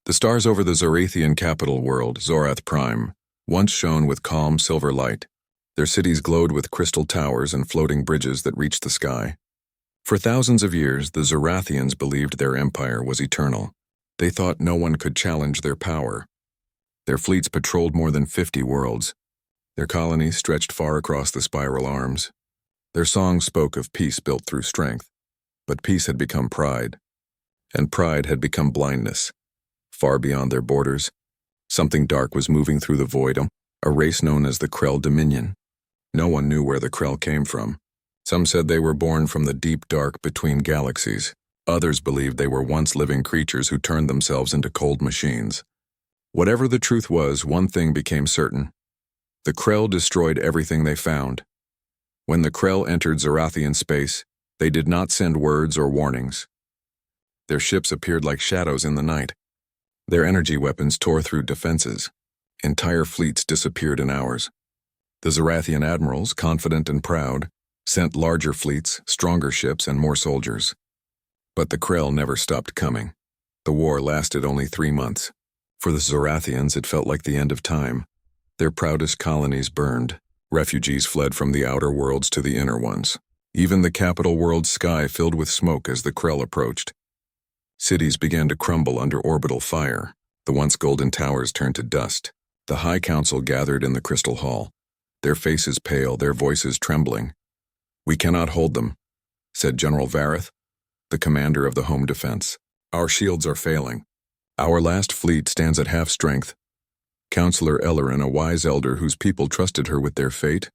The stars over the Zorathian capital world, ZorathPrime, once shone with calm silver light. Their cities glowed with crystal towers and floating bridges that reached the sky. For thousands of years, the Zorathians believed their empire was eternal. They thought no one could challenge their power. Their fleets patrolled more than 50 worlds. Their colonies stretched far across the spiral arms. Their songs spoke of peace built through strength. But peace had become pride, and pride had become blindness. Far beyond their borders, something dark was moving through the void, a race known as the Krell Dominion. No one knew where the Krell came from. Some said they were born from the deep dark between galaxies. Others believed they were once living creatures who turned themselves into cold machines. Whatever the truth was, one thing became certain. The Krell destroyed everything they found. When the Krell entered Zorathian space, they did not send words or warnings. Their ships appeared like shadows in the night. Their energy weapons tore through defenses. Entire fleets disappeared in hours. The Zorathian admirals, confident and proud, sent larger fleets, stronger ships, and more soldiers. But the Krell never stopped coming. The war lasted only 3 months. For the Zorathians, it felt like the end of time. Their proudest colonies burned. Refugees fled from the outer worlds to the inner ones. Even the capital world's sky filled with smoke as the Krell approached. Cities began to crumble under orbital fire. The once golden towers turned to dust. The High Council gathered in the Crystal Hall, their faces pale, their voices trembling. "We cannot hold them," said General Vareth, the commander of the Home Defense. "Our shields are failing. Our last fleet stands at half strength." Counselor Ellerin, a wise elder whose people trusted her with their fate,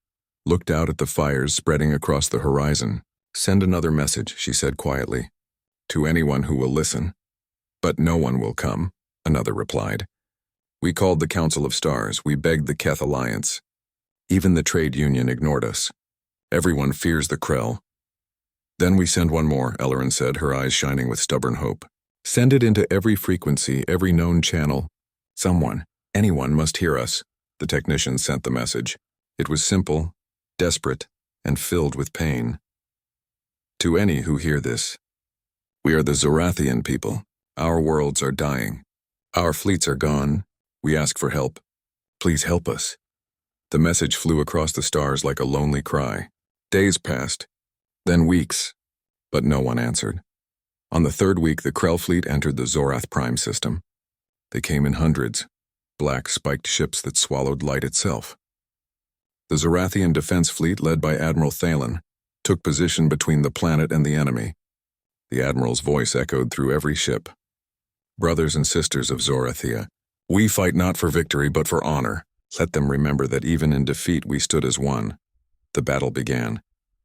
looked out at the fires spreading across the horizon. "Send another message," she said quietly, "to anyone who will listen." "But no one will come," another replied. "We called the Council of Stars. We begged the Keth Alliance. Even the trade union ignored us. Everyone fears the Krell." "Then we send one more," Ellerin said, her eyes shining with stubborn hope. "Send it into every frequency, every known channel. Someone, anyone must hear us." The technician sent the message. It was simple, desperate, and filled with pain. "To any who hear this, we are the Zorathian people. Our worlds are dying. Our fleets are gone. We ask for help. Please help us." The message flew across the stars like a lonely cry. Days passed, then weeks, but no one answered. On the 3rd week, the Krell fleet entered the ZorathPrime system. They came in hundreds, black spiked ships that swallowed light itself. The Zorathian defense fleet, led by Admiral Thalen, took position between the planet and the enemy. The Admiral's voice echoed through every ship. "Brothers and sisters of Zorathia, we fight not for victory but for honor. Let them remember that even in defeat we stood as one." The battle began.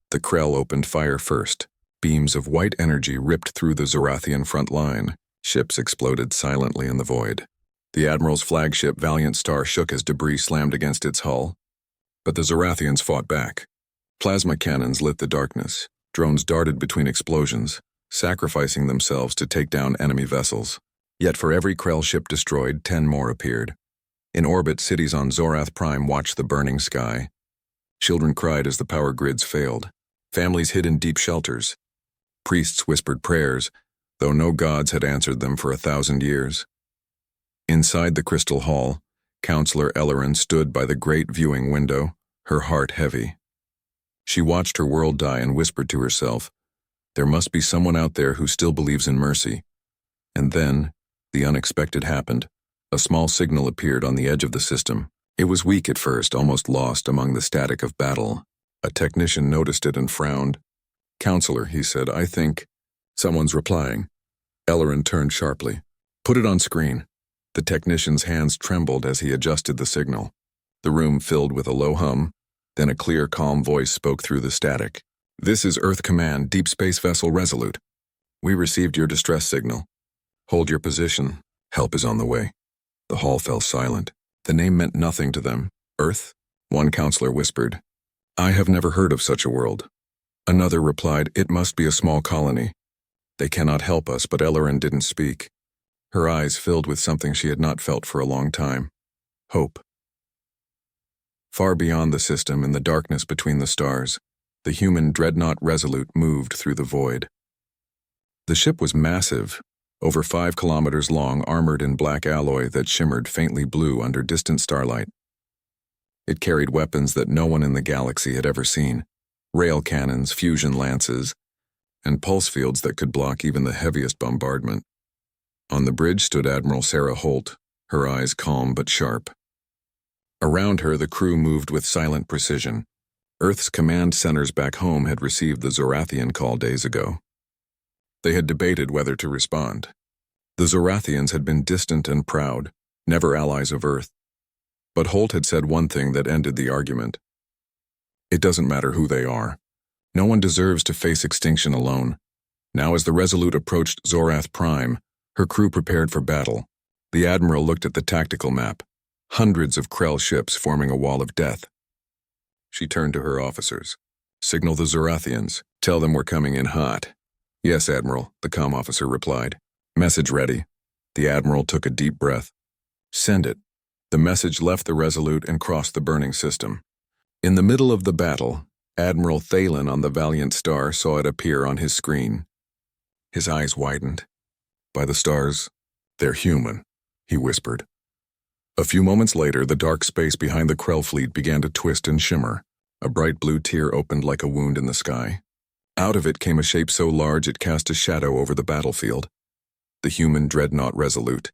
The Krell opened fire first. Beams of white energy ripped through the Zorathian front line. Ships exploded silently in the void. The Admiral's flagship Valiant Star shook as debris slammed against its hull. But the Zorathians fought back. Plasma cannons lit the darkness. Drones darted between explosions, sacrificing themselves to take down enemy vessels. Yet for every Krell ship destroyed, 10 more appeared. In orbit, cities on ZorathPrime watched the burning sky. Children cried as the power grids failed. Families hid in deep shelters. Priests whispered prayers, though no gods had answered them for 1,000 years. Inside the Crystal Hall, Counselor Ellerin stood by the great viewing window, her heart heavy. She watched her world die and whispered to herself, "There must be someone out there who still believes in mercy." And then, the unexpected happened. A small signal appeared on the edge of the system. It was weak at first, almost lost among the static of battle. A technician noticed it and frowned. "Counselor," he said, "I think someone's replying." Ellerin turned sharply. "Put it on screen." The technician's hands trembled as he adjusted the signal. The room filled with a low hum, then a clear, calm voice spoke through the static. "This is Earth Command, Deep Space Vessel Resolute. We received your distress signal. Hold your position. Help is on the way." The hall fell silent. The name meant nothing to them. "Earth?" One counselor whispered. "I have never heard of such a world." Another replied, "It must be a small colony. They cannot help us," but Ellerin didn't speak. Her eyes filled with something she had not felt for a long time. Hope. Far beyond the system, in the darkness between the stars, the human Dreadnought Resolute moved through the void. The ship was massive, over 5 kilometers long, armored in black alloy that shimmered faintly blue under distant starlight. It carried weapons that no one in the galaxy had ever seen: rail cannons, fusion lances, and pulse fields that could block even the heaviest bombardment. On the bridge stood Admiral Sarah Holt, her eyes calm but sharp. Around her, the crew moved with silent precision. Earth's command centers back home had received the Zorathian call days ago. They had debated whether to respond. The Zorathians had been distant and proud, never allies of Earth. But Holt had said one thing that ended the argument. It doesn't matter who they are. No one deserves to face extinction alone. Now, as the Resolute approached ZorathPrime, her crew prepared for battle. The Admiral looked at the tactical map. Hundreds of Krell ships forming a wall of death. She turned to her officers. "Signal the Zorathians. Tell them we're coming in hot." "Yes, Admiral," the comm officer replied. "Message ready." The Admiral took a deep breath. "Send it." The message left the Resolute and crossed the burning system. In the middle of the battle, Admiral Thalen on the Valiant Star saw it appear on his screen. His eyes widened. "By the stars, they're human," he whispered. A few moments later, the dark space behind the Krell fleet began to twist and shimmer. A bright blue tear opened like a wound in the sky. Out of it came a shape so large it cast a shadow over the battlefield. The human Dreadnought Resolute.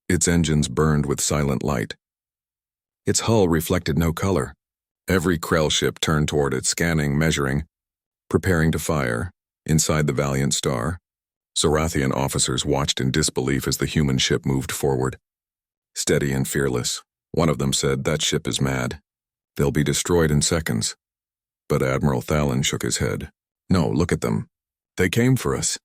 Its engines burned with silent light. Its hull reflected no color. Every Krell ship turned toward it, scanning, measuring, preparing to fire. Inside the Valiant Star, Zorathian officers watched in disbelief as the human ship moved forward. Steady and fearless, one of them said, "That ship is mad. They'll be destroyed in seconds." But Admiral Thalen shook his head. "No, look at them. They came for us."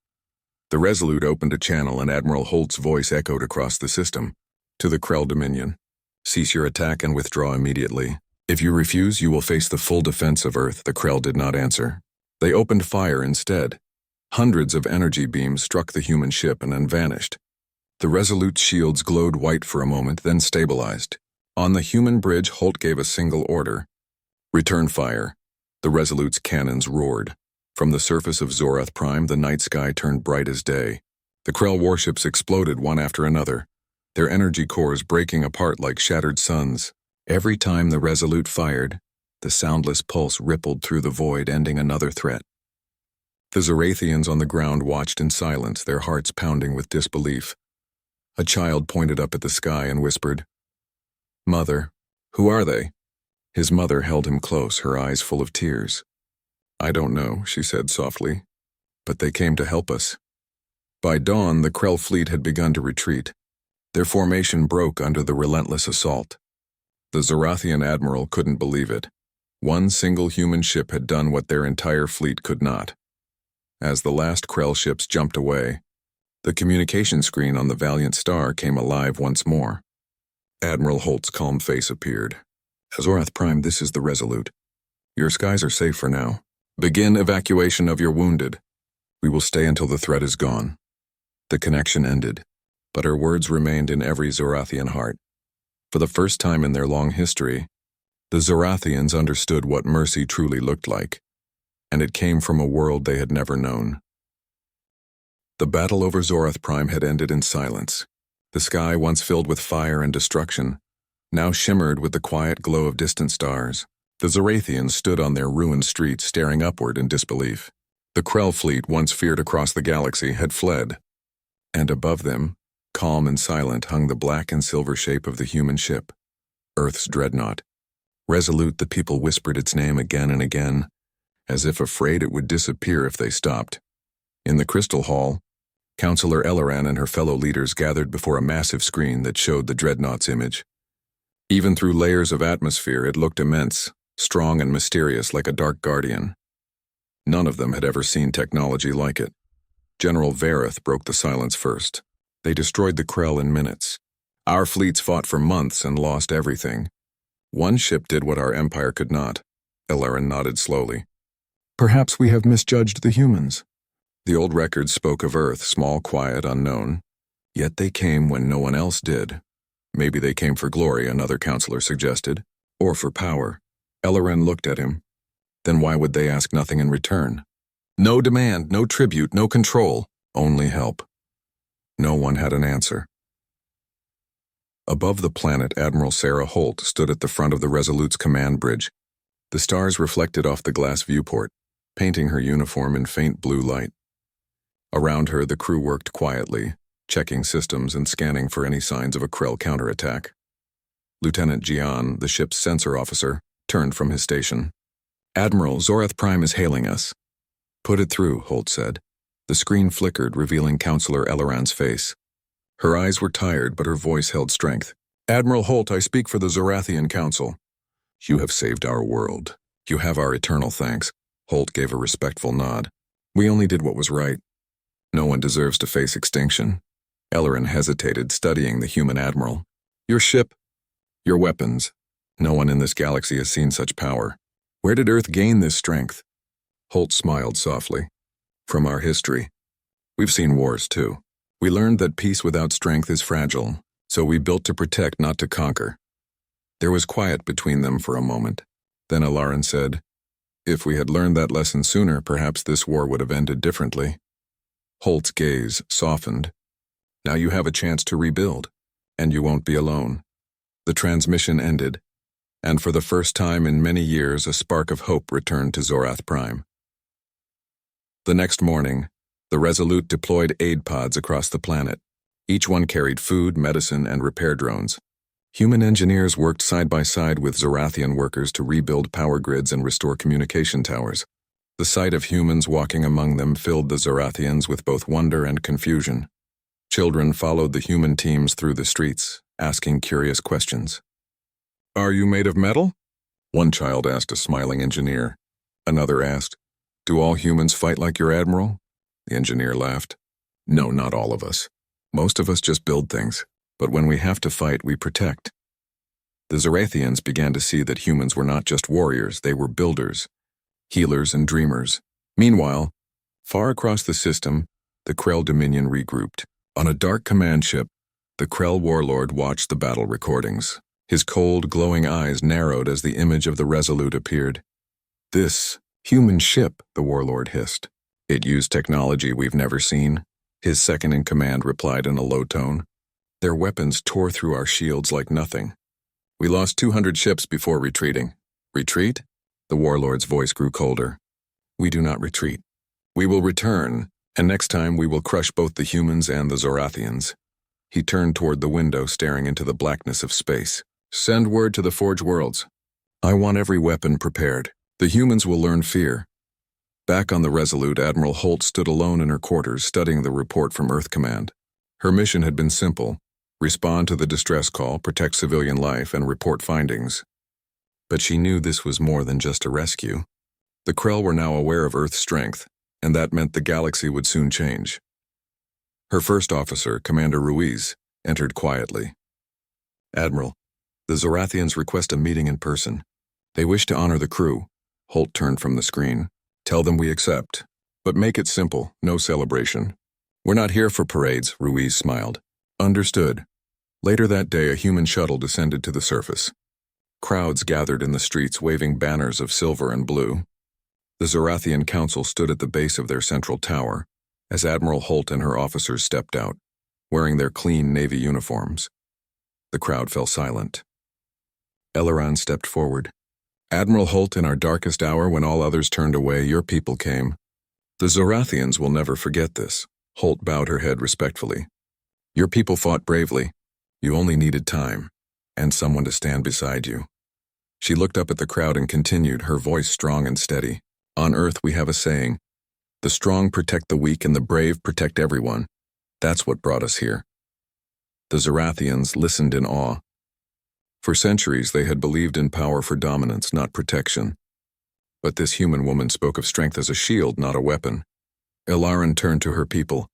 The Resolute opened a channel and Admiral Holt's voice echoed across the system. "To the Krell Dominion. Cease your attack and withdraw immediately. If you refuse, you will face the full defense of Earth." The Krell did not answer. They opened fire instead. Hundreds of energy beams struck the human ship and then vanished. The Resolute's shields glowed white for a moment, then stabilized. On the human bridge, Holt gave a single order. "Return fire." The Resolute's cannons roared. From the surface of ZorathPrime, the night sky turned bright as day. The Krell warships exploded one after another, their energy cores breaking apart like shattered suns. Every time the Resolute fired, the soundless pulse rippled through the void, ending another threat. The Zorathians on the ground watched in silence, their hearts pounding with disbelief. A child pointed up at the sky and whispered, "Mother, who are they?" His mother held him close, her eyes full of tears. "I don't know," she said softly, "but they came to help us." By dawn, the Krell fleet had begun to retreat. Their formation broke under the relentless assault. The Zorathian admiral couldn't believe it. One single human ship had done what their entire fleet could not. As the last Krell ships jumped away, the communication screen on the Valiant Star came alive once more. Admiral Holt's calm face appeared. "ZorathPrime, this is the Resolute. Your skies are safe for now. Begin evacuation of your wounded. We will stay until the threat is gone." The connection ended, but her words remained in every Zorathian heart. For the first time in their long history, the Zorathians understood what mercy truly looked like, and it came from a world they had never known. The battle over ZorathPrime had ended in silence. The sky, once filled with fire and destruction, now shimmered with the quiet glow of distant stars. The Zorathians stood on their ruined streets, staring upward in disbelief. The Krell fleet, once feared across the galaxy, had fled, and above them, calm and silent, hung the black and silver shape of the human ship, Earth's Dreadnought. Resolute, the people whispered its name again and again, as if afraid it would disappear if they stopped. In the Crystal Hall, Counselor Elleran and her fellow leaders gathered before a massive screen that showed the Dreadnought's image. Even through layers of atmosphere, it looked immense, strong and mysterious like a dark guardian. None of them had ever seen technology like it. General Vareth broke the silence first. "They destroyed the Krell in minutes. Our fleets fought for months and lost everything. One ship did what our empire could not." Elleran nodded slowly. "Perhaps we have misjudged the humans." The old records spoke of Earth, small, quiet, unknown. Yet they came when no one else did. Maybe they came for glory, another counselor suggested, or for power. Elleran looked at him. Then why would they ask nothing in return? No demand, no tribute, no control, only help. No one had an answer. Above the planet, Admiral Sarah Holt stood at the front of the Resolute's command bridge. The stars reflected off the glass viewport, painting her uniform in faint blue light. Around her, the crew worked quietly, checking systems and scanning for any signs of a Krell counterattack. Lieutenant Gian, the ship's sensor officer, turned from his station. "Admiral, ZorathPrime is hailing us." "Put it through," Holt said. The screen flickered, revealing Counselor Elleran's face. Her eyes were tired, but her voice held strength. "Admiral Holt, I speak for the Zorathian Council. You have saved our world. You have our eternal thanks." Holt gave a respectful nod. "We only did what was right. No one deserves to face extinction." Elleran hesitated, studying the human admiral. "Your ship, your weapons. No one in this galaxy has seen such power. Where did Earth gain this strength?" Holt smiled softly. "From our history. We've seen wars, too. We learned that peace without strength is fragile, so we built to protect, not to conquer." There was quiet between them for a moment. Then Elleran said, "If we had learned that lesson sooner, perhaps this war would have ended differently." Holt's gaze softened. "Now you have a chance to rebuild, and you won't be alone." The transmission ended, and for the first time in many years, a spark of hope returned to ZorathPrime. The next morning, the Resolute deployed aid pods across the planet. Each one carried food, medicine, and repair drones. Human engineers worked side by side with Zorathian workers to rebuild power grids and restore communication towers. The sight of humans walking among them filled the Zorathians with both wonder and confusion. Children followed the human teams through the streets, asking curious questions. "Are you made of metal?" one child asked a smiling engineer. Another asked, "Do all humans fight like your admiral?" The engineer laughed. "No, not all of us. Most of us just build things, but when we have to fight, we protect." The Zorathians began to see that humans were not just warriors, they were builders, healers, and dreamers. Meanwhile, far across the system, the Krell Dominion regrouped. On a dark command ship, the Krell warlord watched the battle recordings. His cold, glowing eyes narrowed as the image of the Resolute appeared. "This human ship," the warlord hissed. "It used technology we've never seen," his second-in-command replied in a low tone. "Their weapons tore through our shields like nothing. We lost 200 ships before retreating." "Retreat?" The warlord's voice grew colder. "We do not retreat. We will return, and next time we will crush both the humans and the Zorathians." He turned toward the window, staring into the blackness of space. "Send word to the Forge Worlds. I want every weapon prepared. The humans will learn fear." Back on the Resolute, Admiral Holt stood alone in her quarters, studying the report from Earth Command. Her mission had been simple: respond to the distress call, protect civilian life, and report findings. But she knew this was more than just a rescue. The Krell were now aware of Earth's strength, and that meant the galaxy would soon change. Her first officer, Commander Ruiz, entered quietly. "Admiral, the Zorathians request a meeting in person. They wish to honor the crew." Holt turned from the screen. "Tell them we accept, but make it simple, no celebration." "We're not here for parades," Ruiz smiled. "Understood." Later that day, a human shuttle descended to the surface. Crowds gathered in the streets, waving banners of silver and blue. The Zorathian Council stood at the base of their central tower, as Admiral Holt and her officers stepped out, wearing their clean Navy uniforms. The crowd fell silent. Elleran stepped forward. "Admiral Holt, in our darkest hour when all others turned away, your people came. The Zorathians will never forget this." Holt bowed her head respectfully. "Your people fought bravely. You only needed time, and someone to stand beside you." She looked up at the crowd and continued, her voice strong and steady. "On Earth we have a saying, the strong protect the weak and the brave protect everyone. That's what brought us here." The Zorathians listened in awe. For centuries they had believed in power for dominance, not protection. But this human woman spoke of strength as a shield, not a weapon. Elleran turned to her people.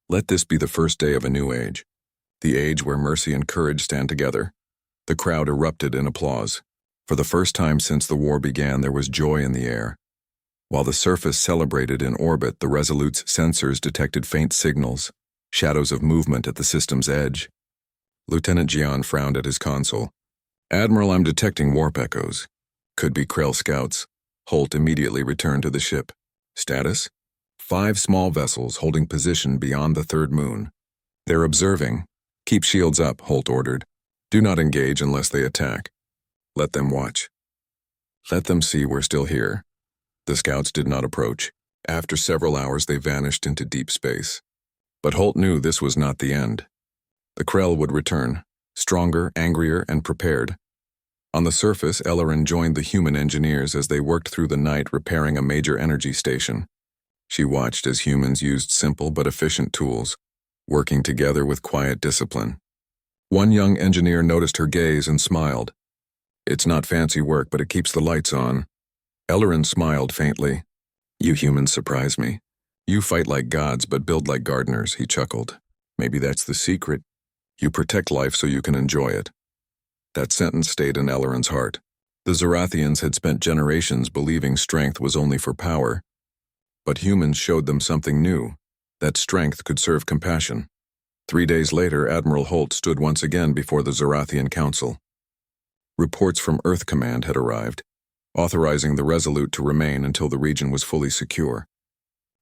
"Let this be the first day of a new age, the age where mercy and courage stand together." The crowd erupted in applause. For the first time since the war began, there was joy in the air. While the surface celebrated in orbit, the Resolute's sensors detected faint signals, shadows of movement at the system's edge. Lieutenant Gian frowned at his console. "Admiral, I'm detecting warp echoes. Could be Krell scouts." Holt immediately returned to the ship. "Status? 5 small vessels holding position beyond the third moon. They're observing. Keep shields up, Holt ordered. Do not engage unless they attack. Let them watch. Let them see we're still here. The scouts did not approach. After several hours, they vanished into deep space. But Holt knew this was not the end. The Krell would return, stronger, angrier, and prepared. On the surface, Ellerin joined the human engineers as they worked through the night repairing a major energy station. She watched as humans used simple but efficient tools, working together with quiet discipline. One young engineer noticed her gaze and smiled. It's not fancy work, but it keeps the lights on. Ellerin smiled faintly. You humans surprise me. You fight like gods, but build like gardeners, he chuckled. Maybe that's the secret. You protect life so you can enjoy it. That sentence stayed in Ellerin's heart. The Zorathians had spent generations believing strength was only for power. But humans showed them something new, that strength could serve compassion. 3 days later, Admiral Holt stood once again before the Zorathian Council. Reports from Earth Command had arrived, authorizing the Resolute to remain until the region was fully secure.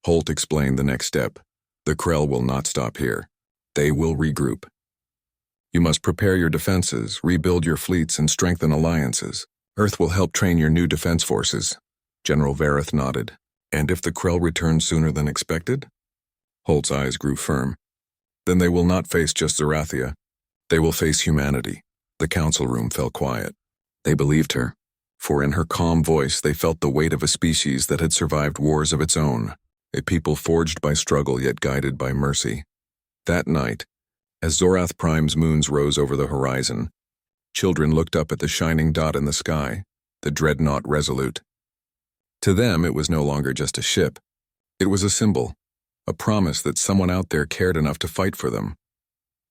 Holt explained the next step. The Krell will not stop here. They will regroup. You must prepare your defenses, rebuild your fleets, and strengthen alliances. Earth will help train your new defense forces. General Vareth nodded. And if the Krell return sooner than expected? Holt's eyes grew firm. Then they will not face just Zorathia. They will face humanity. The council room fell quiet. They believed her, for in her calm voice they felt the weight of a species that had survived wars of its own, a people forged by struggle yet guided by mercy. That night, as ZorathPrime's moons rose over the horizon, children looked up at the shining dot in the sky, the Dreadnought Resolute. To them, it was no longer just a ship. It was a symbol, a promise that someone out there cared enough to fight for them.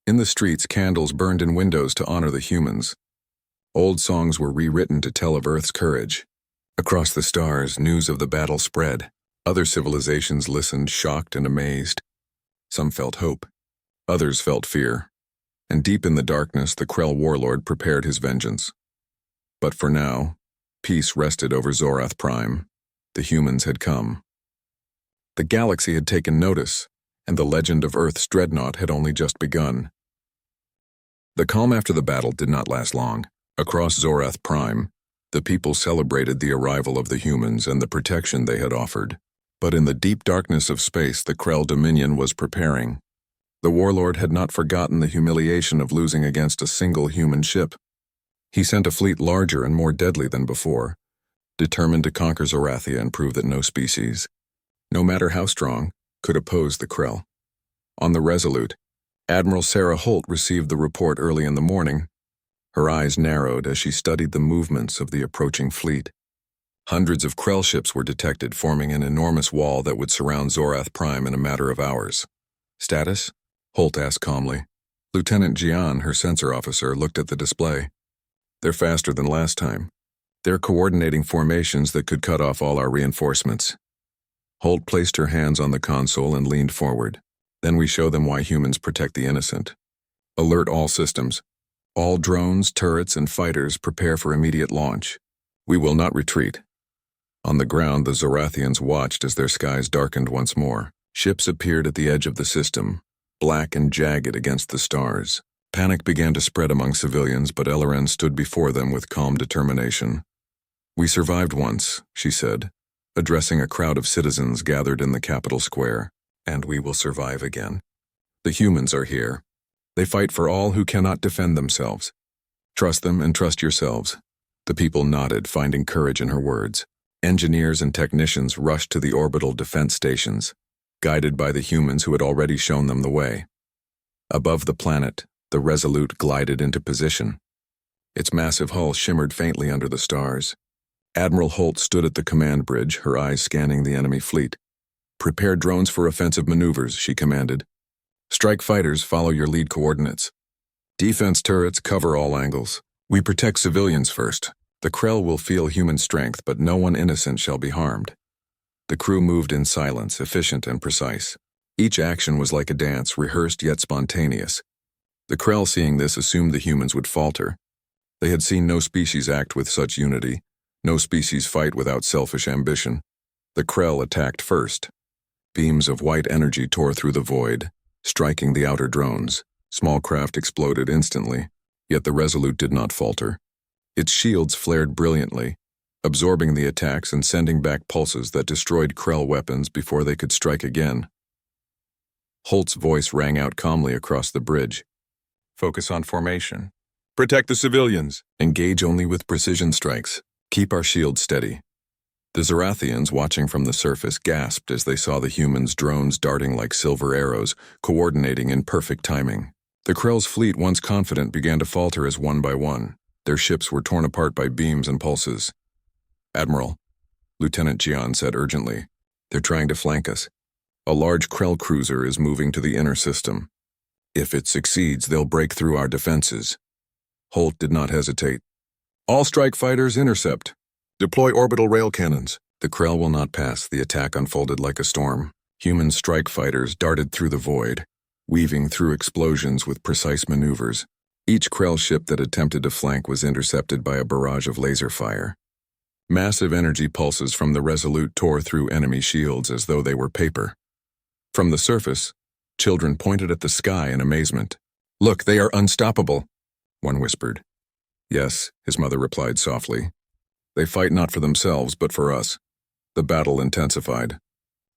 In the streets, candles burned in windows to honor the humans. Old songs were rewritten to tell of Earth's courage. Across the stars, news of the battle spread. Other civilizations listened, shocked and amazed. Some felt hope. Others felt fear. And deep in the darkness, the Krell warlord prepared his vengeance. But for now, peace rested over ZorathPrime. The humans had come. The galaxy had taken notice, and the legend of Earth's Dreadnought had only just begun. The calm after the battle did not last long. Across ZorathPrime, the people celebrated the arrival of the humans and the protection they had offered. But in the deep darkness of space, the Krell Dominion was preparing. The warlord had not forgotten the humiliation of losing against a single human ship. He sent a fleet larger and more deadly than before, determined to conquer Zorathia and prove that no species, no matter how strong, could oppose the Krell. On the Resolute, Admiral Sarah Holt received the report early in the morning. Her eyes narrowed as she studied the movements of the approaching fleet. Hundreds of Krell ships were detected, forming an enormous wall that would surround ZorathPrime in a matter of hours. Status? Holt asked calmly. Lieutenant Jian, her sensor officer, looked at the display. They're faster than last time. They're coordinating formations that could cut off all our reinforcements. Holt placed her hands on the console and leaned forward. Then we show them why humans protect the innocent. Alert all systems. All drones, turrets, and fighters prepare for immediate launch. We will not retreat. On the ground, the Zorathians watched as their skies darkened once more. Ships appeared at the edge of the system, black and jagged against the stars. Panic began to spread among civilians, but Ellerin stood before them with calm determination. We survived once, she said, addressing a crowd of citizens gathered in the capital square, and we will survive again. The humans are here. They fight for all who cannot defend themselves. Trust them and trust yourselves. The people nodded, finding courage in her words. Engineers and technicians rushed to the orbital defense stations, guided by the humans who had already shown them the way. Above the planet, the Resolute glided into position. Its massive hull shimmered faintly under the stars. Admiral Holt stood at the command bridge, her eyes scanning the enemy fleet. Prepare drones for offensive maneuvers, she commanded. Strike fighters, follow your lead coordinates. Defense turrets, cover all angles. We protect civilians first. The Krell will feel human strength, but no one innocent shall be harmed. The crew moved in silence, efficient and precise. Each action was like a dance, rehearsed yet spontaneous. The Krell, seeing this, assumed the humans would falter. They had seen no species act with such unity, no species fight without selfish ambition. The Krell attacked first. Beams of white energy tore through the void, striking the outer drones. Small craft exploded instantly, yet the Resolute did not falter. Its shields flared brilliantly, absorbing the attacks and sending back pulses that destroyed Krell weapons before they could strike again. Holt's voice rang out calmly across the bridge. Focus on formation. Protect the civilians. Engage only with precision strikes. Keep our shields steady. The Zorathians, watching from the surface, gasped as they saw the humans' drones darting like silver arrows, coordinating in perfect timing. The Krell's fleet, once confident, began to falter as one by one. Their ships were torn apart by beams and pulses. Admiral, Lieutenant Jian said urgently, they're trying to flank us. A large Krell cruiser is moving to the inner system. If it succeeds, they'll break through our defenses. Holt did not hesitate. All strike fighters intercept. Deploy orbital rail cannons. The Krell will not pass. The attack unfolded like a storm. Human strike fighters darted through the void, weaving through explosions with precise maneuvers. Each Krell ship that attempted to flank was intercepted by a barrage of laser fire. Massive energy pulses from the Resolute tore through enemy shields as though they were paper. From the surface, children pointed at the sky in amazement. Look, they are unstoppable, one whispered. Yes, his mother replied softly. They fight not for themselves, but for us. The battle intensified.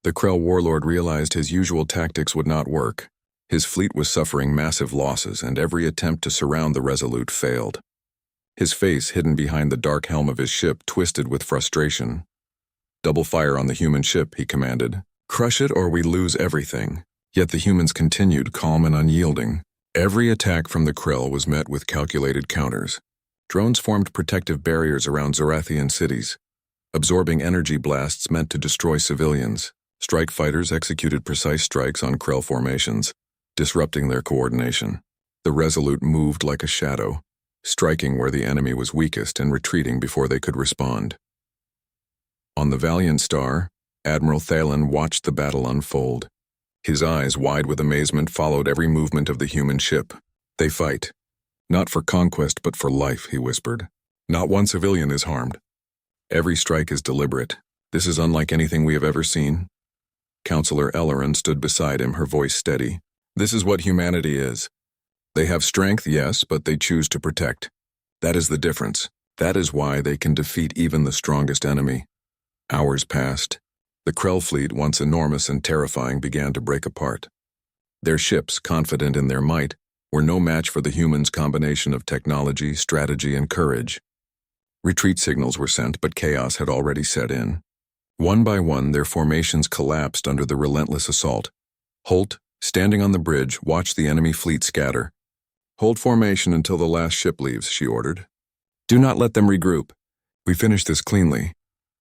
The Krell warlord realized his usual tactics would not work. His fleet was suffering massive losses, and every attempt to surround the Resolute failed. His face, hidden behind the dark helm of his ship, twisted with frustration. Double fire on the human ship, he commanded. Crush it or we lose everything. Yet the humans continued, calm and unyielding. Every attack from the Krell was met with calculated counters. Drones formed protective barriers around Zorathian cities, absorbing energy blasts meant to destroy civilians. Strike fighters executed precise strikes on Krell formations, disrupting their coordination. The Resolute moved like a shadow, striking where the enemy was weakest and retreating before they could respond. On the Valiant Star, Admiral Thalen watched the battle unfold. His eyes, wide with amazement, followed every movement of the human ship. They fight. Not for conquest, but for life, he whispered. Not one civilian is harmed. Every strike is deliberate. This is unlike anything we have ever seen. Counselor Ellerin stood beside him, her voice steady. This is what humanity is. They have strength, yes, but they choose to protect. That is the difference. That is why they can defeat even the strongest enemy. Hours passed. The Krell fleet, once enormous and terrifying, began to break apart. Their ships, confident in their might, were no match for the humans' combination of technology, strategy, and courage. Retreat signals were sent, but chaos had already set in. One by one, their formations collapsed under the relentless assault. Holt, standing on the bridge, watched the enemy fleet scatter. Hold formation until the last ship leaves, she ordered. Do not let them regroup. We finished this cleanly.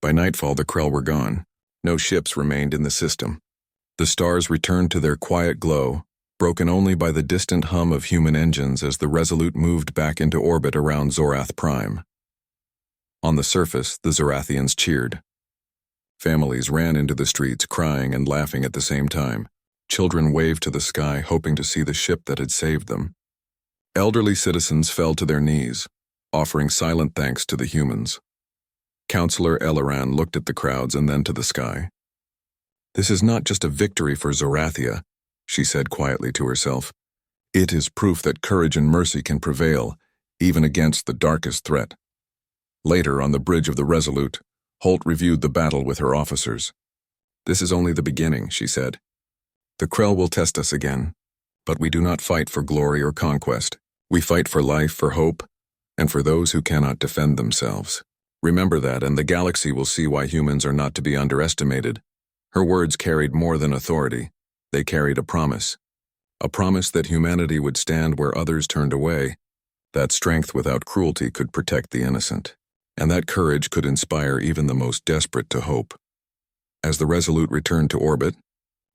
By nightfall, the Krell were gone. No ships remained in the system. The stars returned to their quiet glow, broken only by the distant hum of human engines as the Resolute moved back into orbit around Zorath-Prime. On the surface, the Zorathians cheered. Families ran into the streets, crying and laughing at the same time. Children waved to the sky, hoping to see the ship that had saved them. Elderly citizens fell to their knees, offering silent thanks to the humans. Counselor Elleran looked at the crowds and then to the sky. This is not just a victory for Zorathia, she said quietly to herself. It is proof that courage and mercy can prevail, even against the darkest threat. Later, on the bridge of the Resolute, Holt reviewed the battle with her officers. This is only the beginning, she said. The Krell will test us again, but we do not fight for glory or conquest. We fight for life, for hope, and for those who cannot defend themselves. Remember that, and the galaxy will see why humans are not to be underestimated. Her words carried more than authority. They carried a promise that humanity would stand where others turned away, that strength without cruelty could protect the innocent, and that courage could inspire even the most desperate to hope. As the Resolute returned to orbit,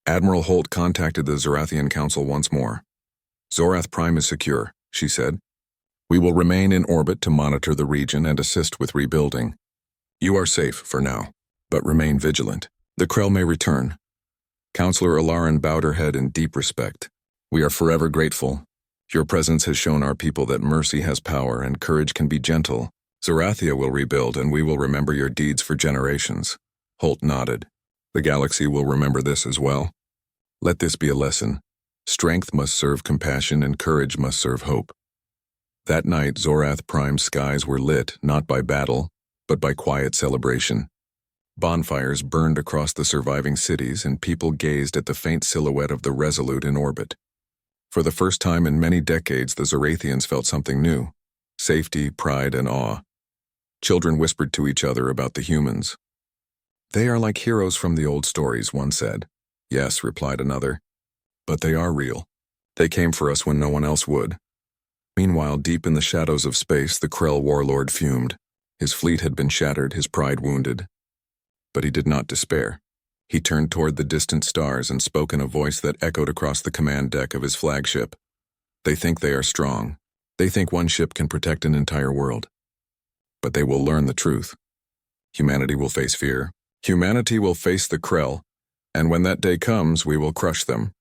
Admiral Holt contacted the Zorathian Council once more. Zorath-Prime is secure, she said. We will remain in orbit to monitor the region and assist with rebuilding. You are safe for now, but remain vigilant. The Krell may return. Counselor Ilaran bowed her head in deep respect. We are forever grateful. Your presence has shown our people that mercy has power and courage can be gentle. Zorathia will rebuild, and we will remember your deeds for generations. Holt nodded. The galaxy will remember this as well. Let this be a lesson. Strength must serve compassion and courage must serve hope. That night, ZorathPrime's skies were lit not by battle, but by quiet celebration. Bonfires burned across the surviving cities and people gazed at the faint silhouette of the Resolute in orbit. For the first time in many decades, the Zorathians felt something new: safety, pride, and awe. Children whispered to each other about the humans. "They are like heroes from the old stories," one said. "Yes," replied another. "But they are real. They came for us when no one else would." Meanwhile, deep in the shadows of space, the Krell warlord fumed. His fleet had been shattered, his pride wounded. But he did not despair. He turned toward the distant stars and spoke in a voice that echoed across the command deck of his flagship. "They think they are strong. They think one ship can protect an entire world. But they will learn the truth. Humanity will face fear. Humanity will face the Krell, and when that day comes, we will crush them."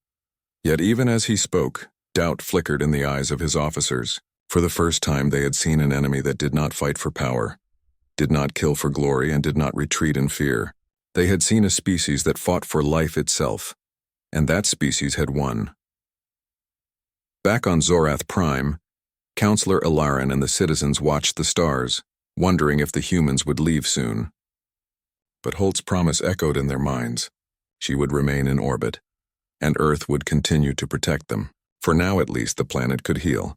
Yet even as he spoke, doubt flickered in the eyes of his officers. For the first time, they had seen an enemy that did not fight for power, did not kill for glory, and did not retreat in fear. They had seen a species that fought for life itself, and that species had won. Back on ZorathPrime, Counselor Ilaran and the citizens watched the stars, wondering if the humans would leave soon. But Holt's promise echoed in their minds. She would remain in orbit, and Earth would continue to protect them. For now, at least, the planet could heal.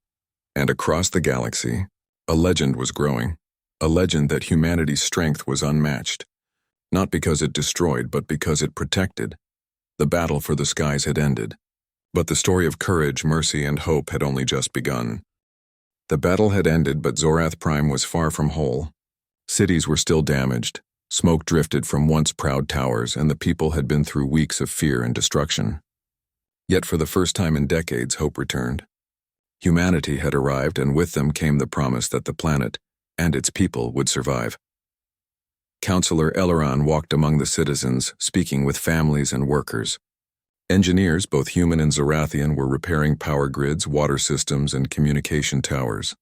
And across the galaxy, a legend was growing. A legend that humanity's strength was unmatched. Not because it destroyed, but because it protected. The battle for the skies had ended. But the story of courage, mercy, and hope had only just begun. The battle had ended, but ZorathPrime was far from whole. Cities were still damaged. Smoke drifted from once proud towers, and the people had been through weeks of fear and destruction. Yet for the first time in decades, hope returned. Humanity had arrived, and with them came the promise that the planet and its people would survive. Counselor Ilaran walked among the citizens, speaking with families and workers. Engineers, both human and Zorathian, were repairing power grids, water systems, and communication towers.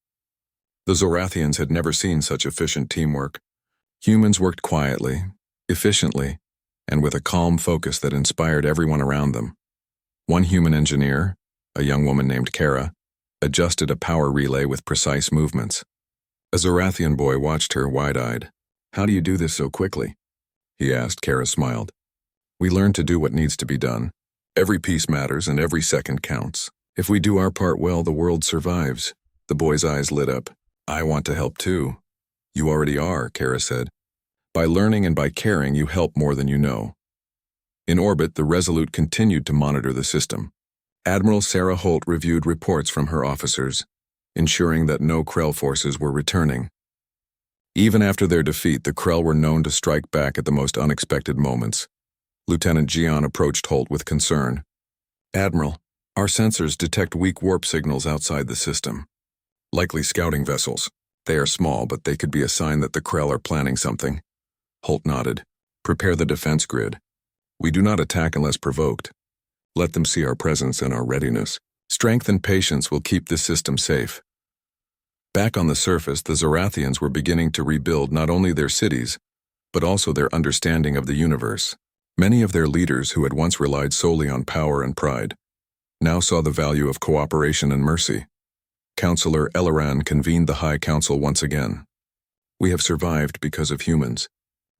The Zorathians had never seen such efficient teamwork. Humans worked quietly, efficiently, and with a calm focus that inspired everyone around them. One human engineer, a young woman named Kara, adjusted a power relay with precise movements. A Zorathian boy watched her wide-eyed. "How do you do this so quickly?" he asked. Kara smiled. "We learn to do what needs to be done. Every piece matters and every second counts. If we do our part well, the world survives." The boy's eyes lit up. "I want to help too." "You already are," Kara said. "By learning and by caring, you help more than you know." In orbit, the Resolute continued to monitor the system. Admiral Sarah Holt reviewed reports from her officers, ensuring that no Krell forces were returning. Even after their defeat, the Krell were known to strike back at the most unexpected moments. Lieutenant Gian approached Holt with concern. "Admiral, our sensors detect weak warp signals outside the system. Likely scouting vessels. They are small, but they could be a sign that the Krell are planning something." Holt nodded. "Prepare the defense grid. We do not attack unless provoked. Let them see our presence and our readiness. Strength and patience will keep this system safe." Back on the surface, the Zorathians were beginning to rebuild not only their cities, but also their understanding of the universe. Many of their leaders, who had once relied solely on power and pride, now saw the value of cooperation and mercy. Counselor Ilaran convened the High Council once again. "We have survived because of humans.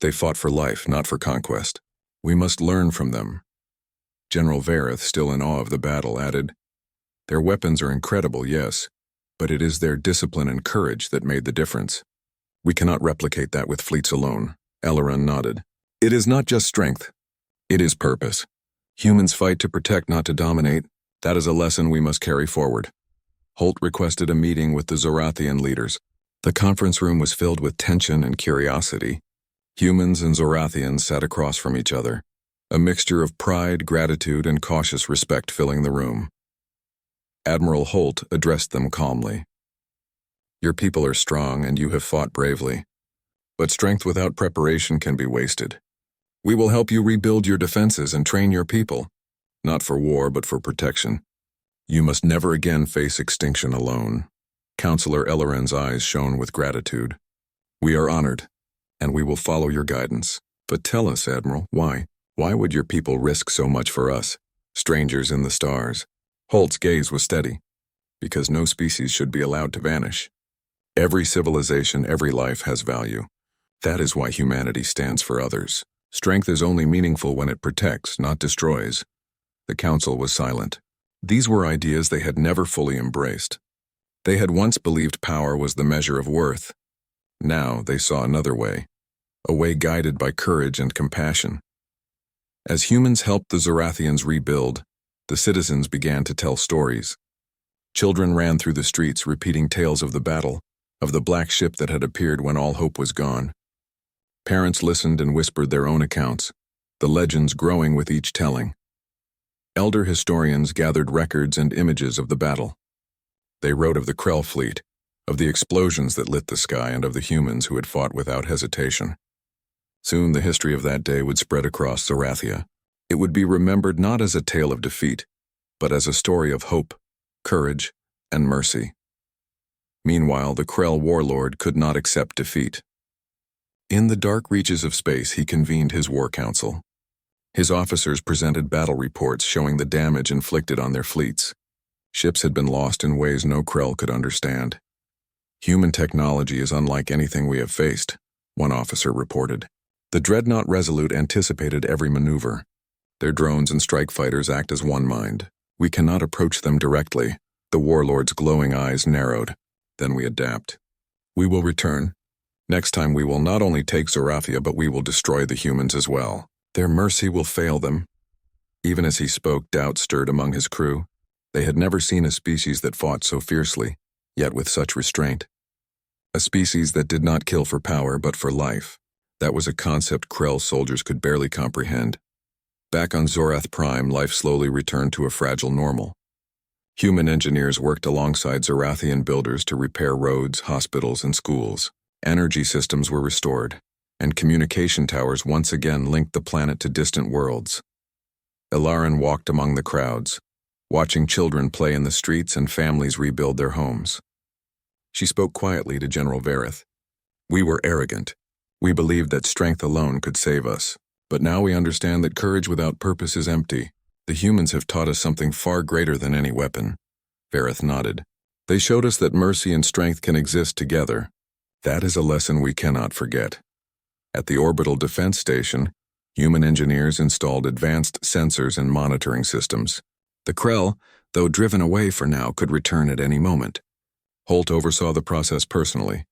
They fought for life, not for conquest. We must learn from them." General Vareth, still in awe of the battle, added, "Their weapons are incredible, yes, but it is their discipline and courage that made the difference. We cannot replicate that with fleets alone." Ilaran nodded. "It is not just strength. It is purpose. Humans fight to protect, not to dominate. That is a lesson we must carry forward." Holt requested a meeting with the Zorathian leaders. The conference room was filled with tension and curiosity. Humans and Zorathians sat across from each other, a mixture of pride, gratitude, and cautious respect filling the room. Admiral Holt addressed them calmly. "Your people are strong and you have fought bravely, but strength without preparation can be wasted. We will help you rebuild your defenses and train your people, not for war but for protection. You must never again face extinction alone." Counselor Ilaran's eyes shone with gratitude. "We are honored, and we will follow your guidance. But tell us, Admiral, why? Why would your people risk so much for us, strangers in the stars?" Holt's gaze was steady, because no species should be allowed to vanish. Every civilization, every life has value. That is why humanity stands for others. Strength is only meaningful when it protects, not destroys. The council was silent. These were ideas they had never fully embraced. They had once believed power was the measure of worth. Now they saw another way, a way guided by courage and compassion. As humans helped the Zorathians rebuild, the citizens began to tell stories. Children ran through the streets repeating tales of the battle, of the black ship that had appeared when all hope was gone. Parents listened and whispered their own accounts, the legends growing with each telling. Elder historians gathered records and images of the battle. They wrote of the Krell fleet, of the explosions that lit the sky, and of the humans who had fought without hesitation. Soon the history of that day would spread across Zorathia. It would be remembered not as a tale of defeat, but as a story of hope, courage, and mercy. Meanwhile, the Krell warlord could not accept defeat. In the dark reaches of space, he convened his war council. His officers presented battle reports showing the damage inflicted on their fleets. Ships had been lost in ways no Krell could understand. Human technology is unlike anything we have faced, one officer reported. The Dreadnought Resolute anticipated every maneuver. Their drones and strike fighters act as one mind. We cannot approach them directly. The warlord's glowing eyes narrowed. Then we adapt. We will return. Next time we will not only take Zorathia, but we will destroy the humans as well. Their mercy will fail them. Even as he spoke, doubt stirred among his crew. They had never seen a species that fought so fiercely, yet with such restraint. A species that did not kill for power, but for life. That was a concept Krell soldiers could barely comprehend. Back on ZorathPrime, life slowly returned to a fragile normal. Human engineers worked alongside Zorathian builders to repair roads, hospitals, and schools. Energy systems were restored, and communication towers once again linked the planet to distant worlds. Ilaran walked among the crowds, watching children play in the streets and families rebuild their homes. She spoke quietly to General Vareth. We were arrogant. We believed that strength alone could save us. But now we understand that courage without purpose is empty. The humans have taught us something far greater than any weapon. Vareth nodded. They showed us that mercy and strength can exist together. That is a lesson we cannot forget. At the orbital defense station, human engineers installed advanced sensors and monitoring systems. The Krell, though driven away for now, could return at any moment. Holt oversaw the process personally,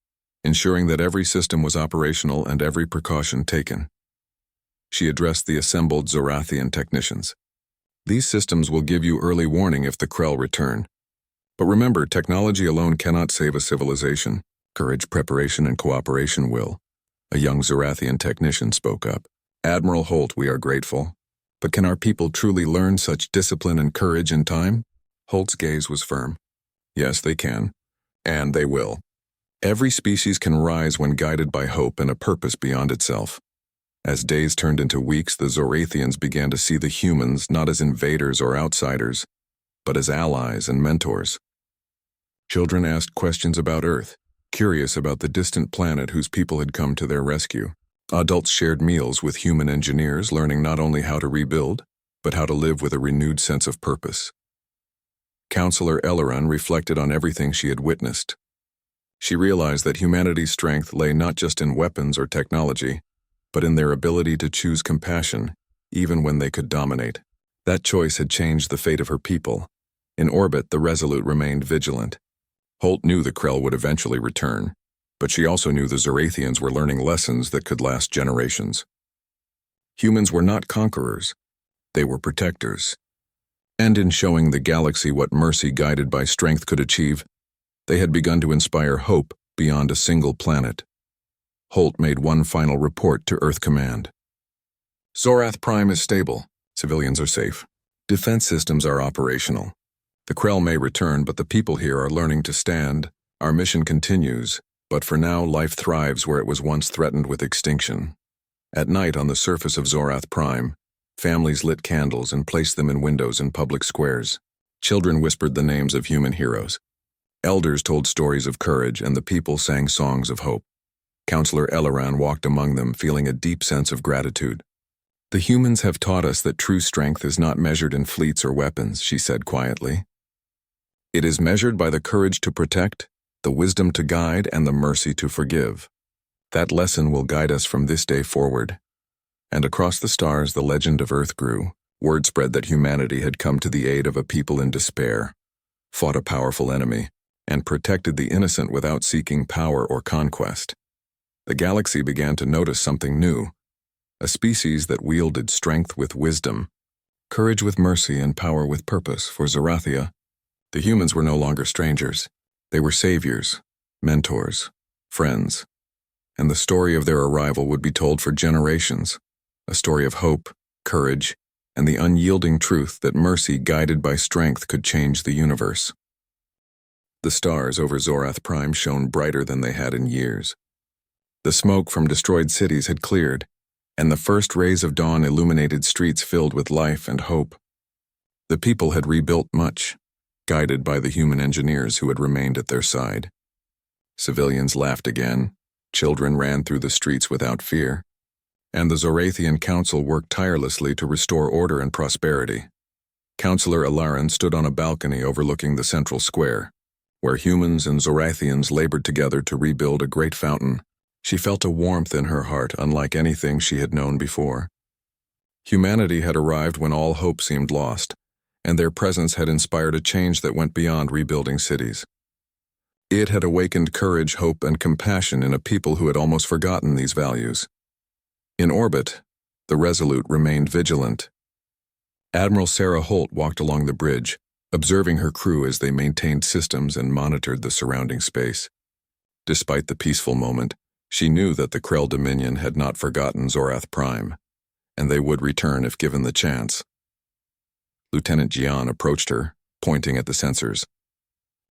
ensuring that every system was operational and every precaution taken. She addressed the assembled Zorathian technicians. These systems will give you early warning if the Krell return. But remember, technology alone cannot save a civilization. Courage, preparation, and cooperation will. A young Zorathian technician spoke up. Admiral Holt, we are grateful. But can our people truly learn such discipline and courage in time? Holt's gaze was firm. Yes, they can. And they will. Every species can rise when guided by hope and a purpose beyond itself. As days turned into weeks, the Zorathians began to see the humans not as invaders or outsiders, but as allies and mentors. Children asked questions about Earth, curious about the distant planet whose people had come to their rescue. Adults shared meals with human engineers, learning not only how to rebuild, but how to live with a renewed sense of purpose. Counselor Eliran reflected on everything she had witnessed. She realized that humanity's strength lay not just in weapons or technology, but in their ability to choose compassion, even when they could dominate. That choice had changed the fate of her people. In orbit, the Resolute remained vigilant. Holt knew the Krell would eventually return, but she also knew the Zorathians were learning lessons that could last generations. Humans were not conquerors. They were protectors. And in showing the galaxy what mercy guided by strength could achieve, they had begun to inspire hope beyond a single planet. Holt made one final report to Earth Command. ZorathPrime is stable. Civilians are safe. Defense systems are operational. The Krell may return, but the people here are learning to stand. Our mission continues, but for now life thrives where it was once threatened with extinction. At night on the surface of ZorathPrime, families lit candles and placed them in windows in public squares. Children whispered the names of human heroes. Elders told stories of courage, and the people sang songs of hope. Counselor Eliran walked among them, feeling a deep sense of gratitude. The humans have taught us that true strength is not measured in fleets or weapons, she said quietly. It is measured by the courage to protect, the wisdom to guide, and the mercy to forgive. That lesson will guide us from this day forward. And across the stars the legend of Earth grew. Word spread that humanity had come to the aid of a people in despair, fought a powerful enemy, and protected the innocent without seeking power or conquest. The galaxy began to notice something new, a species that wielded strength with wisdom, courage with mercy, and power with purpose. For Zorathia, the humans were no longer strangers. They were saviors, mentors, friends, and the story of their arrival would be told for generations, a story of hope, courage, and the unyielding truth that mercy guided by strength could change the universe. The stars over ZorathPrime shone brighter than they had in years. The smoke from destroyed cities had cleared, and the first rays of dawn illuminated streets filled with life and hope. The people had rebuilt much, guided by the human engineers who had remained at their side. Civilians laughed again, children ran through the streets without fear, and the Zorathian Council worked tirelessly to restore order and prosperity. Councillor Lyra stood on a balcony overlooking the central square, where humans and Zorathians labored together to rebuild a great fountain. She felt a warmth in her heart unlike anything she had known before. Humanity had arrived when all hope seemed lost, and their presence had inspired a change that went beyond rebuilding cities. It had awakened courage, hope, and compassion in a people who had almost forgotten these values. In orbit, the Resolute remained vigilant. Admiral Sarah Holt walked along the bridge, observing her crew as they maintained systems and monitored the surrounding space. Despite the peaceful moment, she knew that the Krell Dominion had not forgotten ZorathPrime, and they would return if given the chance. Lieutenant Jian approached her, pointing at the sensors.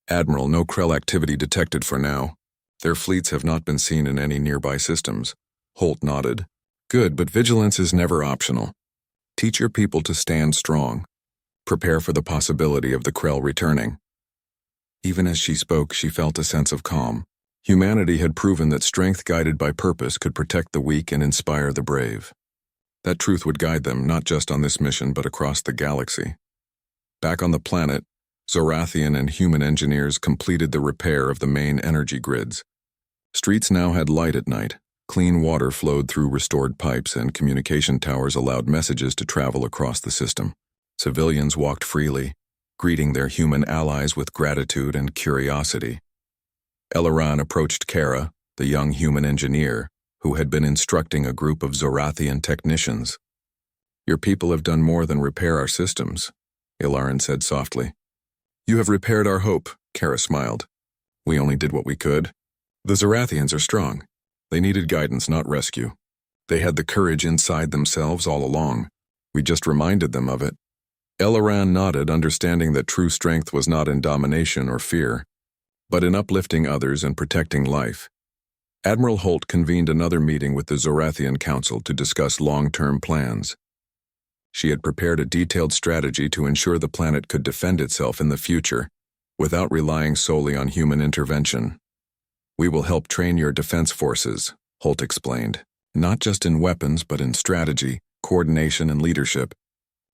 "Admiral, no Krell activity detected for now. Their fleets have not been seen in any nearby systems." Holt nodded. "Good, but vigilance is never optional. Teach your people to stand strong. Prepare for the possibility of the Krell returning." Even as she spoke, she felt a sense of calm. Humanity had proven that strength guided by purpose could protect the weak and inspire the brave. That truth would guide them not just on this mission but across the galaxy. Back on the planet, Zorathian and human engineers completed the repair of the main energy grids. Streets now had light at night. Clean water flowed through restored pipes, and communication towers allowed messages to travel across the system. Civilians walked freely, greeting their human allies with gratitude and curiosity. Eliran approached Kara, the young human engineer, who had been instructing a group of Zorathian technicians. "Your people have done more than repair our systems," Eliran said softly. "You have repaired our hope," Kara smiled. "We only did what we could. The Zorathians are strong. They needed guidance, not rescue. They had the courage inside themselves all along. We just reminded them of it." Eliran nodded, understanding that true strength was not in domination or fear, but in uplifting others and protecting life. Admiral Holt convened another meeting with the Zorathian Council to discuss long-term plans. She had prepared a detailed strategy to ensure the planet could defend itself in the future, without relying solely on human intervention. "We will help train your defense forces," Holt explained, "not just in weapons but in strategy, coordination, and leadership.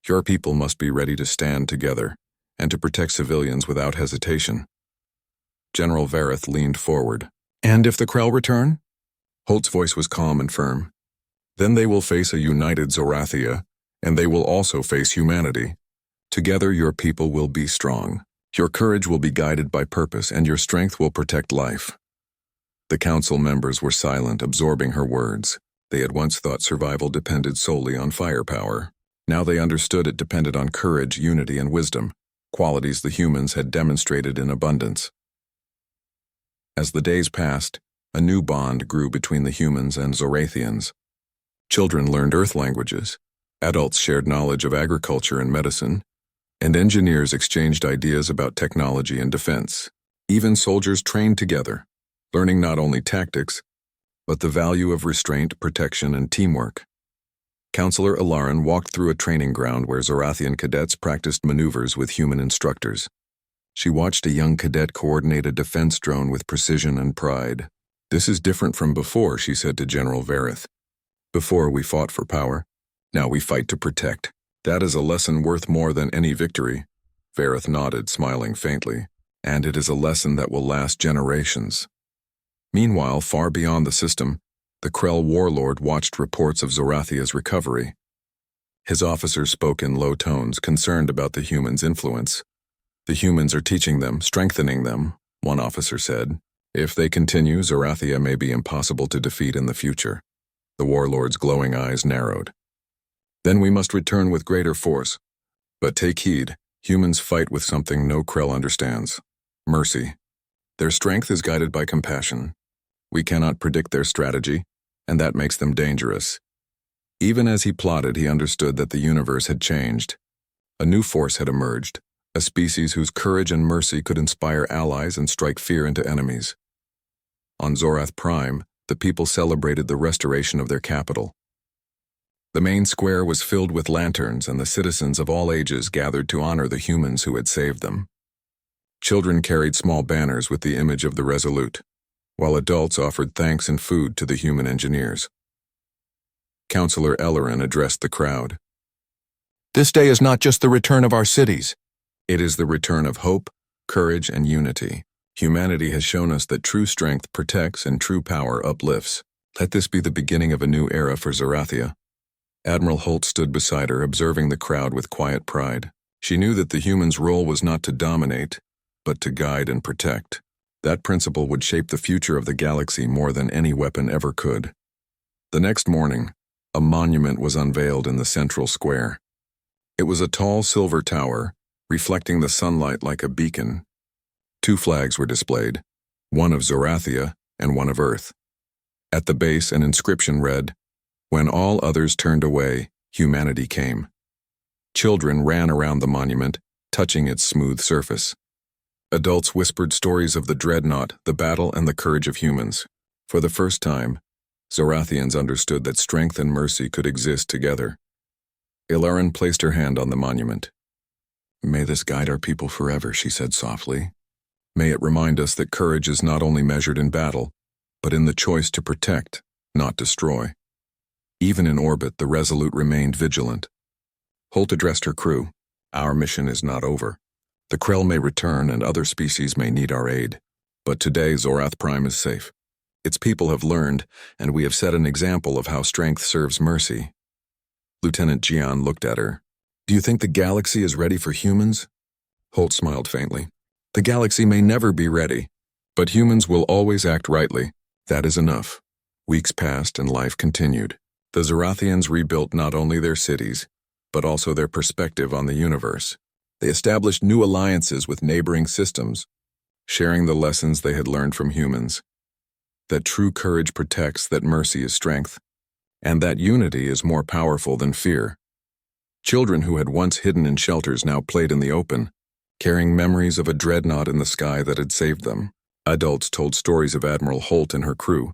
Your people must be ready to stand together, and to protect civilians without hesitation." General Vareth leaned forward. "And if the Krell return?" Holt's voice was calm and firm. "Then they will face a united Zorathia, and they will also face humanity. Together your people will be strong. Your courage will be guided by purpose, and your strength will protect life." The council members were silent, absorbing her words. They had once thought survival depended solely on firepower. Now they understood it depended on courage, unity, and wisdom, qualities the humans had demonstrated in abundance. As the days passed, a new bond grew between the humans and Zorathians. Children learned Earth languages, adults shared knowledge of agriculture and medicine, and engineers exchanged ideas about technology and defense. Even soldiers trained together, learning not only tactics, but the value of restraint, protection, and teamwork. Councillor Eliran walked through a training ground where Zorathian cadets practiced maneuvers with human instructors. She watched a young cadet coordinate a defense drone with precision and pride. "This is different from before," she said to General Vareth. "Before we fought for power. Now we fight to protect. That is a lesson worth more than any victory." Vareth nodded, smiling faintly. and it is a lesson that will last generations. Meanwhile, far beyond the system, the Krell warlord watched reports of Zorathia's recovery. His officers spoke in low tones, concerned about the humans' influence. "The humans are teaching them, strengthening them," one officer said. "If they continue, Zorathia may be impossible to defeat in the future." The warlord's glowing eyes narrowed. "Then we must return with greater force. But take heed, humans fight with something no Krell understands: mercy. Their strength is guided by compassion. We cannot predict their strategy, and that makes them dangerous." Even as he plotted, he understood that the universe had changed. A new force had emerged, a species whose courage and mercy could inspire allies and strike fear into enemies. On ZorathPrime, the people celebrated the restoration of their capital. The main square was filled with lanterns, and the citizens of all ages gathered to honor the humans who had saved them. Children carried small banners with the image of the Resolute, while adults offered thanks and food to the human engineers. Counselor Ellerin addressed the crowd. "This day is not just the return of our cities. It is the return of hope, courage, and unity. Humanity has shown us that true strength protects and true power uplifts. Let this be the beginning of a new era for Zorathia." Admiral Holt stood beside her, observing the crowd with quiet pride. She knew that the human's role was not to dominate, but to guide and protect. That principle would shape the future of the galaxy more than any weapon ever could. The next morning, a monument was unveiled in the central square. It was a tall silver tower, reflecting the sunlight like a beacon. Two flags were displayed, one of Zorathia and one of Earth. At the base, an inscription read, "When all others turned away, humanity came." Children ran around the monument, touching its smooth surface. Adults whispered stories of the Dreadnought, the battle, and the courage of humans. For the first time, Zorathians understood that strength and mercy could exist together. Ilaren placed her hand on the monument. "May this guide our people forever," she said softly. "May it remind us that courage is not only measured in battle, but in the choice to protect, not destroy." Even in orbit, the Resolute remained vigilant. Holt addressed her crew. "Our mission is not over. The Krell may return and other species may need our aid, but today ZorathPrime is safe. Its people have learned, and we have set an example of how strength serves mercy." Lieutenant Jian looked at her. "Do you think the galaxy is ready for humans?" Holt smiled faintly. "The galaxy may never be ready, but humans will always act rightly. That is enough." Weeks passed and life continued. The Zorathians rebuilt not only their cities, but also their perspective on the universe. They established new alliances with neighboring systems, sharing the lessons they had learned from humans. That true courage protects, that mercy is strength, and that unity is more powerful than fear. Children who had once hidden in shelters now played in the open, carrying memories of a dreadnought in the sky that had saved them. Adults told stories of Admiral Holt and her crew,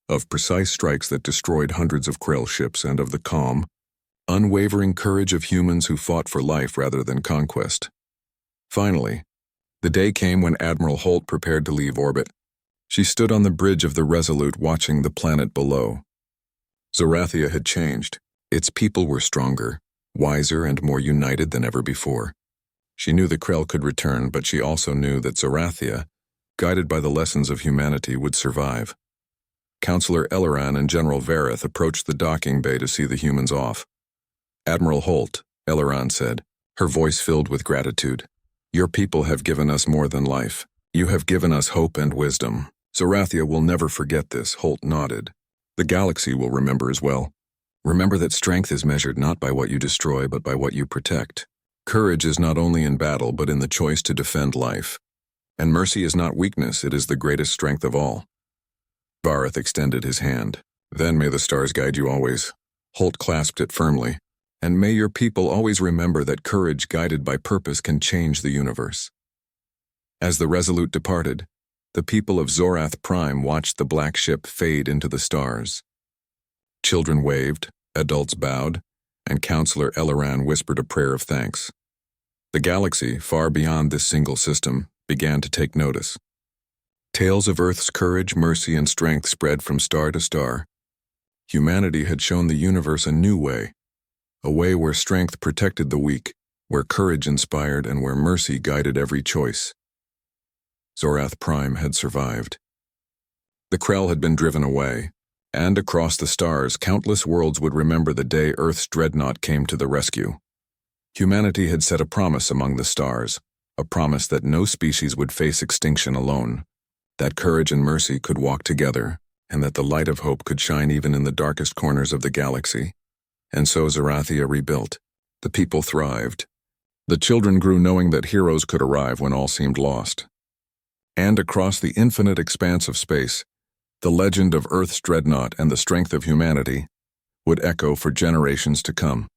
of precise strikes that destroyed hundreds of Krell ships, and of the calm, unwavering courage of humans who fought for life rather than conquest. Finally, the day came when Admiral Holt prepared to leave orbit. She stood on the bridge of the Resolute watching the planet below. Zorathia had changed. Its people were stronger, wiser, and more united than ever before. She knew the Krell could return, but she also knew that Zorathia, guided by the lessons of humanity, would survive. Counselor Ellerin and General Vareth approached the docking bay to see the humans off. "Admiral Holt," Ellerin said, her voice filled with gratitude. "Your people have given us more than life. You have given us hope and wisdom. Zorathia will never forget this." Holt nodded. "The galaxy will remember as well. Remember that strength is measured not by what you destroy, but by what you protect. Courage is not only in battle, but in the choice to defend life. And mercy is not weakness, it is the greatest strength of all." Vareth extended his hand. "Then may the stars guide you always." Holt clasped it firmly. "And may your people always remember that courage guided by purpose can change the universe." As the Resolute departed, the people of ZorathPrime watched the black ship fade into the stars. Children waved, adults bowed, and Counselor Ellerin whispered a prayer of thanks. The galaxy, far beyond this single system, began to take notice. Tales of Earth's courage, mercy, and strength spread from star to star. Humanity had shown the universe a new way, a way where strength protected the weak, where courage inspired, and where mercy guided every choice. GalacticPrime had survived. The Krell had been driven away, and across the stars, countless worlds would remember the day Earth's Dreadnought came to the rescue. Humanity had set a promise among the stars, a promise that no species would face extinction alone, that courage and mercy could walk together, and that the light of hope could shine even in the darkest corners of the galaxy. And so Zorathia rebuilt. The people thrived. The children grew knowing that heroes could arrive when all seemed lost. And across the infinite expanse of space, the legend of Earth's Dreadnought and the strength of humanity would echo for generations to come.